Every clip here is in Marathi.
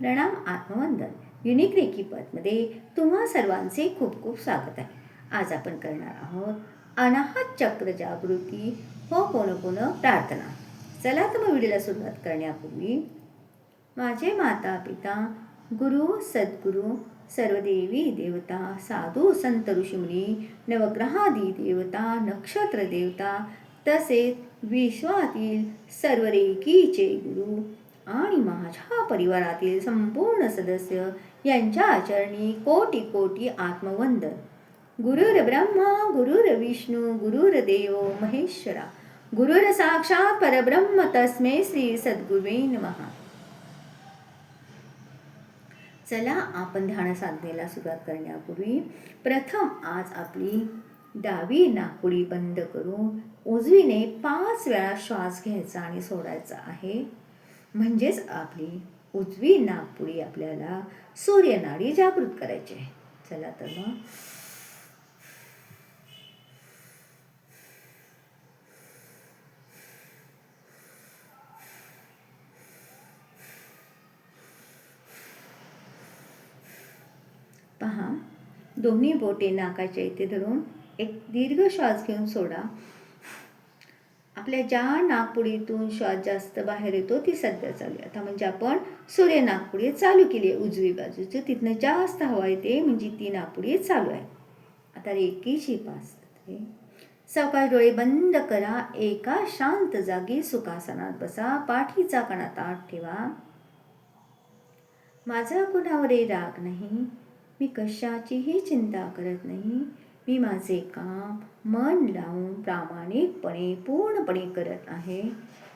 प्रणाम आत्मवंदन. युनिक रेकी पदमध्ये तुम्हा सर्वांचे खूप खूप स्वागत आहे. आज आपण करणार आहोत अनाहत चक्र जागृती होपोनोपोनो प्रार्थना. चला तर मग व्हिडिओला सुरुवात करण्यापूर्वी माझे माता पिता गुरु सद्गुरू सर्वदेवी देवता साधू संत ऋषिमुनी नवग्रहादी देवता नक्षत्र देवता तसेच विश्वातील सर्व रेकीचे गुरु आणि माझ्या परिवारातील संपूर्ण सदस्य यांच्या आचरणी कोटी कोटी आत्मवंदन. गुरुर ब्रह्मा गुरुर विष्णू गुरुर्देव महेश्वरा गुरुर साक्षात परब्रह्म तस्मै श्री सद्गुरुवे नमः. चला आपण ध्यान साधनेला सुरुवात करण्यापूर्वी प्रथम आज आपली डावी नाकपुडी बंद करून उजवीने 5 वेळा श्वास घ्यायचा आणि सोडायचा आहे. म्हणजेच आपली उजवी नाकपुडी आपल्याला सूर्यनाडी जागृत करायची आहे. चला तर मग पहा, दोन्ही बोटे नाकाच्या इथे धरून एक दीर्घ श्वास घेऊन सोडा. आपल्या ज्या नाकपुडीतून श्वास जास्त बाहेर येतो ती सध्या चालू आहे. आता म्हणजे आपण सूर्य नाकपुडी चालू केली आहे उजवी बाजूची, तिथनं जास्त हवा येते म्हणजे ती नाकपुडी चालू आहे. आता रेकीची 5 सावकाश डोळे बंद करा. एका शांत जागी सुखासनात बसा. पाठीचा कणा ताठ ठेवा. माझा कुणावरही राग नाही. मी कशाचीही चिंता करत नाही. मी माझे काम मन लावून प्रामाणिकपणे पूर्णपणे करत आहे.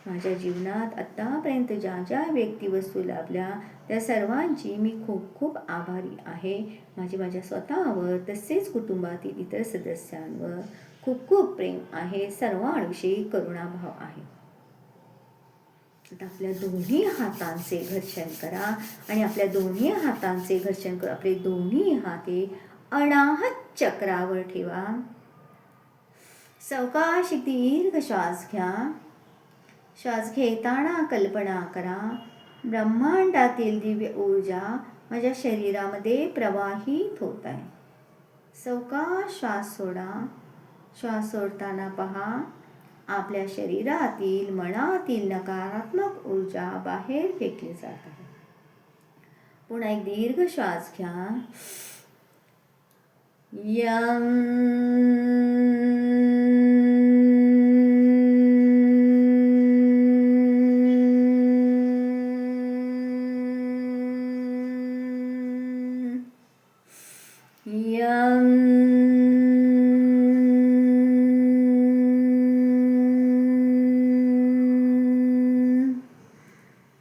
माझ्या जीवनात आत्तापर्यंत ज्या ज्या व्यक्ती वस्तू लाभल्या त्या सर्वांची मी खूप खूप आभारी आहे. माझ्या स्वतःवर तसेच कुटुंबातील इतर सदस्यांवर खूप खूप प्रेम आहे. सर्वांविषयी करुणाभाव आहे. आता आपल्या दोन्ही हातांचे घर्षण करा आणि आपल्या दोन्ही हातांचे घर्षण करून आपले दोन्ही हाते अनाहत चक्रावर ठेवा. सावकाश दीर्घ श्वास घ्या. श्वास घेताना कल्पना करा, ब्रह्मांडातील दिव्य ऊर्जा माझ्या शरीरामध्ये प्रवाहित होत आहे. सावकाश श्वास सोडा. श्वास सोडताना पहा, आपल्या शरीरातील मनातील नकारात्मक ऊर्जा बाहेर फेकली जात आहे. पुन्हा एक दीर्घ श्वास घ्या. यम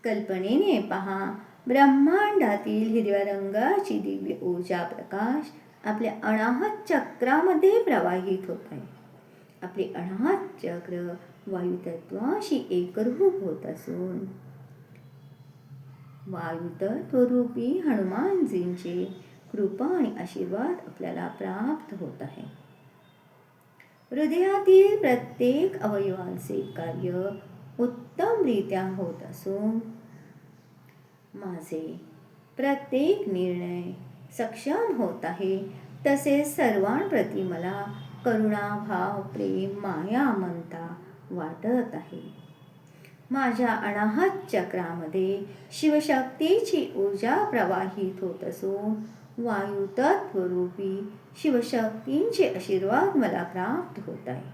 कल्पनेने पहा, ब्रह्मांडातील हिरव्या रंगाची दिव्य ऊर्जा प्रकाश आपल्या अनाहत चक्रामध्ये प्रवाहित होत आहे. आपले अनाहत चक्र वायुतत्वाशी एकरूप होत असून वायुतत्वरूपी हनुमानजींचे कृपा आणि आशीर्वाद आपल्याला प्राप्त होत आहे. हृदयातील प्रत्येक अवयवांचे कार्य उत्तमरित्या होत असून माझे प्रत्येक निर्णय सक्षम होत आहे. तसेच सर्वांप्रती मला करुणाभाव प्रेम माया ममता वाटत आहे. माझ्या अनाहत चक्रामध्ये शिवशक्तीची ऊर्जा प्रवाहित होत असून वायुतत्वरूपी शिवशक्तींचे आशीर्वाद मला प्राप्त होत आहे.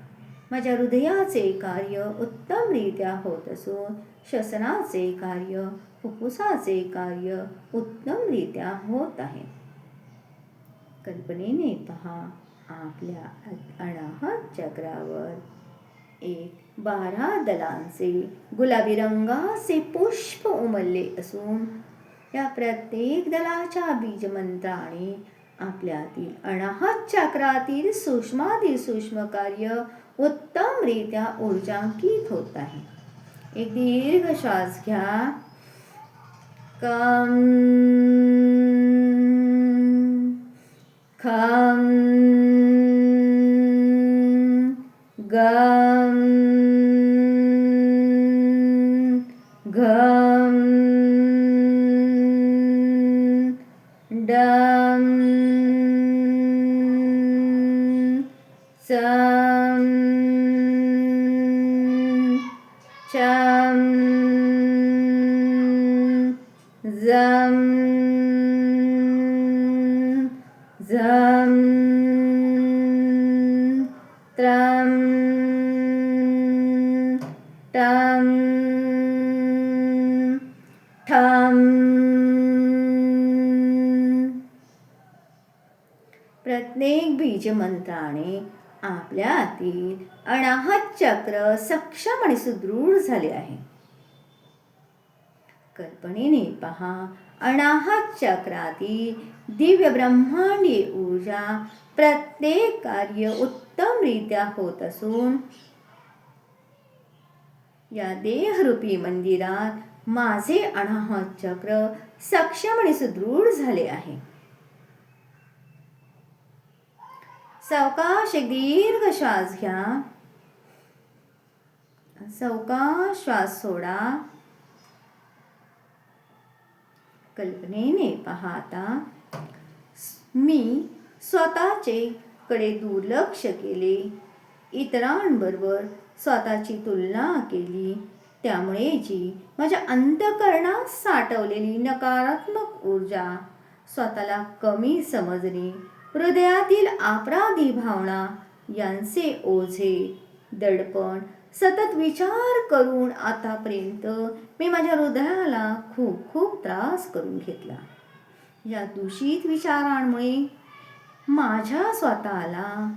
माझ्या हृदयाचे कार्य उत्तमरित्या होत असून श्वसनाचे कार्य फुफ्फुसाचे कार्य उत्तमरित्या होत आहे. कल्पनेने पहा, आपल्या अनाहत चक्रावर एक 12 दलांचे गुलाबी रंगाचे पुष्प उमलले असून या प्रत्येक दलाच्या बीजमंत्राने आपल्यातील अनाहत चक्रातील सूक्ष्मातील सूक्ष्म कार्य उत्तमरित्या ऊर्जांकित होत आहे. एक दीर्घ श्वास घ्या. कम खम गम घम डम सम चम झम झम त्रम टम ठम. प्रत्येक बीजमंत्राने आपल्यातील अनाहत चक्र सक्षम आणि सुदृढ झाले आहे. कल्पनेने पहा, अनाहत चक्रातील दिव्य ब्रह्मांडीय ऊर्जा प्रत्येक कार्य उत्तमरित्या होत असून या देहरूपी मंदिरात माझे अनाहत चक्र सक्षम आणि सुदृढ झाले आहे. सावकाश एक दीर्घ श्वास घ्या. सावकाश श्वास सोडा. कल्पनेने पाहता मी स्वतःचे कडे दुर्लक्ष केले, इतरांबरोबर स्वतःची तुलना केली. त्यामुळे जी माझ्या अंतःकरणात साठवलेली नकारात्मक ऊर्जा, स्वतःला कमी समजणे, हृदयातील अपराधी भावना यांचे ओझे, दडपण सतत विचार करून आतापर्यंत मी माझ्या हृदयाला खूप खूप त्रास करून घेतला. या दूषित विचारांमुळे माझ्या स्वतःला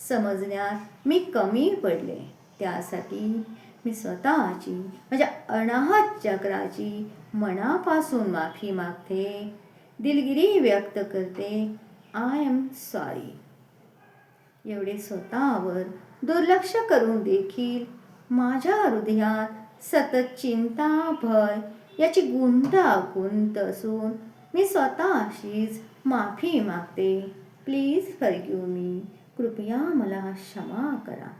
समजण्यात मी कमी पडले. त्यासाठी मी स्वतःची, माझ्या अनाहत चक्राची मनापासून माफी मागते, दिलगिरी व्यक्त करते. I am sorry. एवढे स्वतःवर दुर्लक्ष करून देखील माझ्या हृदयात सतत चिंता, भय याची गुंतागुंत असून मी स्वतःशीच माफी मागते. Please forgive me. कृपया मला क्षमा करा.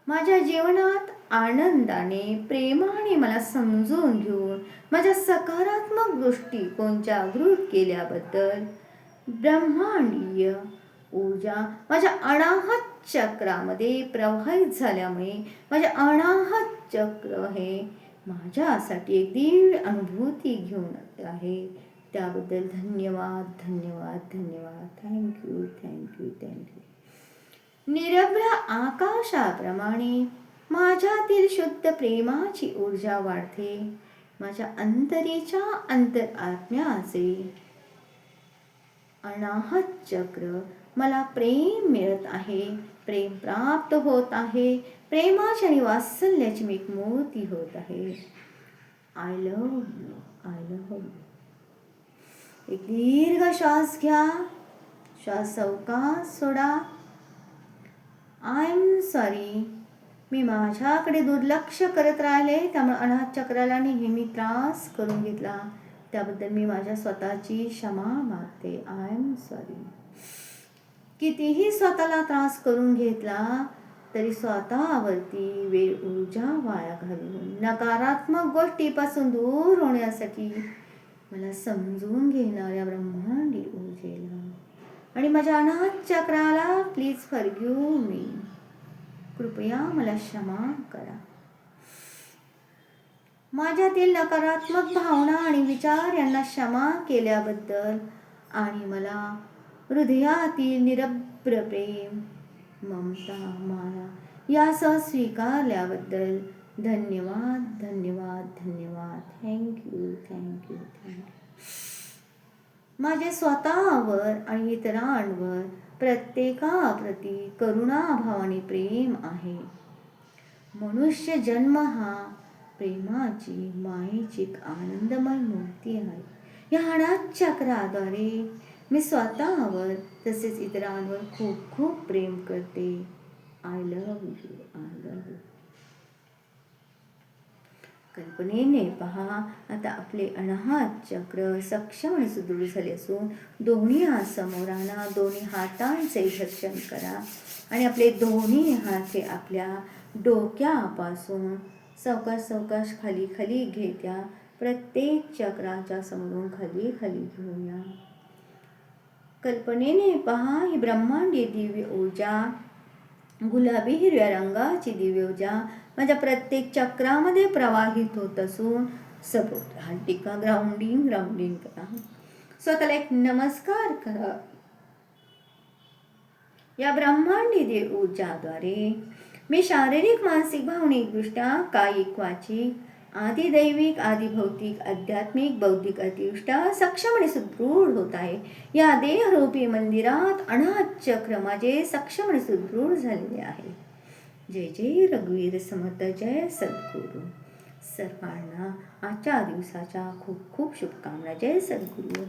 माझ्या जीवनात आनंदाने, प्रेमाने मला समजून घेऊन माझ्या सकारात्मक दृष्टिकोन जागृत केल्याबद्दल, ब्रह्मांडीय ऊर्जा माझ्या अनाहत चक्रामध्ये प्रवाहित झाल्यामुळे माझे अनाहत चक्र हे माझ्यासाठी एक दिव्य अनुभूती घेऊन आहे. त्याबद्दल धन्यवाद, धन्यवाद, धन्यवाद. Thank you, thank you, thank you. निरभ्र आकाशाप्रमाणे माझ्यातील शुद्ध प्रेमाची ऊर्जा वाढते. माझ्या अंतरेच्या अंतरात्म्याचे अनाहत चक्र मला प्रेम मिळत आहे, प्रेम प्राप्त होत आहे, प्रेमाची आणि वात्सल्याची मी एक मूर्ती होत आहे. I love you, I love you. एक दीर्घ श्वास घ्या. श्वास सावकाश सोडा. I am sorry. मी माझ्याकडे दुर्लक्ष करत राहिले, त्यामुळे अनाहत चक्राला नेहमी त्रास करून घेतला. त्याबद्दल मी माझ्या स्वतःची क्षमा मागते. I am sorry. कितीही स्वतःला त्रास करून घेतला तरी स्वतःवरती वेळ, ऊर्जा वाया घालवून नकारात्मक गोष्टीपासून दूर होण्यासाठी मला समजून घेणाऱ्या ब्रह्मांडी ऊर्जेला आणि माझ्या अनाहत चक्राला प्लीज फॉरगिव्ह मी. कृपया मला क्षमा करा. माझ्यातील नकारात्मक भावना आणि विचार यांना क्षमा केल्याबद्दल आणि मला हृदयातील निरभ्र प्रेम, ममता, माया यासह स्वीकारल्याबद्दल धन्यवाद, धन्यवाद, धन्यवाद. Thank you, thank you, thank you. माझे स्वतःवर आणि इतरांवर प्रत्येकाप्रती करुणाभावाने प्रेम आहे. मनुष्य जन्म हा प्रेमाची, मायेची एक आनंदमय मूर्ती आहे. या अनाहत चक्राद्वारे मी स्वतःवर तसेच इतरांवर खूप खूप प्रेम करते. I love you, I love you. कल्पनेने पहा, आता आपले अनाहत चक्र सक्षम आणि सुदृढ झाले असून दोन्ही हात समोर आणा. दोन्ही हातांचे घर्षण करा आणि आपले दोन्ही हात हे आपल्या डोक्यापासून सावकाश सावकाश खाली खाली घेत्या प्रत्येक चक्राच्या समोरून खाली खाली घेऊया. कल्पनेने पहा ही ब्रह्मांडी दिव्य ऊर्जा, गुलाबी हिरव्या रंगाची दिव्य ऊर्जा माझ्या प्रत्येक चक्रामध्ये प्रवाहित होत असून सभोवती हात टेका, ग्राउंडिंग करा. स्वतःला एक नमस्कार करा. या ब्रह्मांडी दिव्य ऊर्जाद्वारे मी शारीरिक, मानसिक, भावनिक दृष्ट्या, कायिक, वाचिक, आदि दैविक, आदि भौतिक, आध्यात्मिक, बौद्धिक अतिदृष्ट्या सक्षम आणि सुदृढ होत आहे. या देहरूपी मंदिरात अनाहत चक्र माझे सक्षम आणि सुदृढ झालेले आहे. जय जय रघुवीर समर्थ, जय सद्गुरू. सर्वांना आजच्या दिवसाच्या खूप खूप शुभकामना. जय सद्गुरू.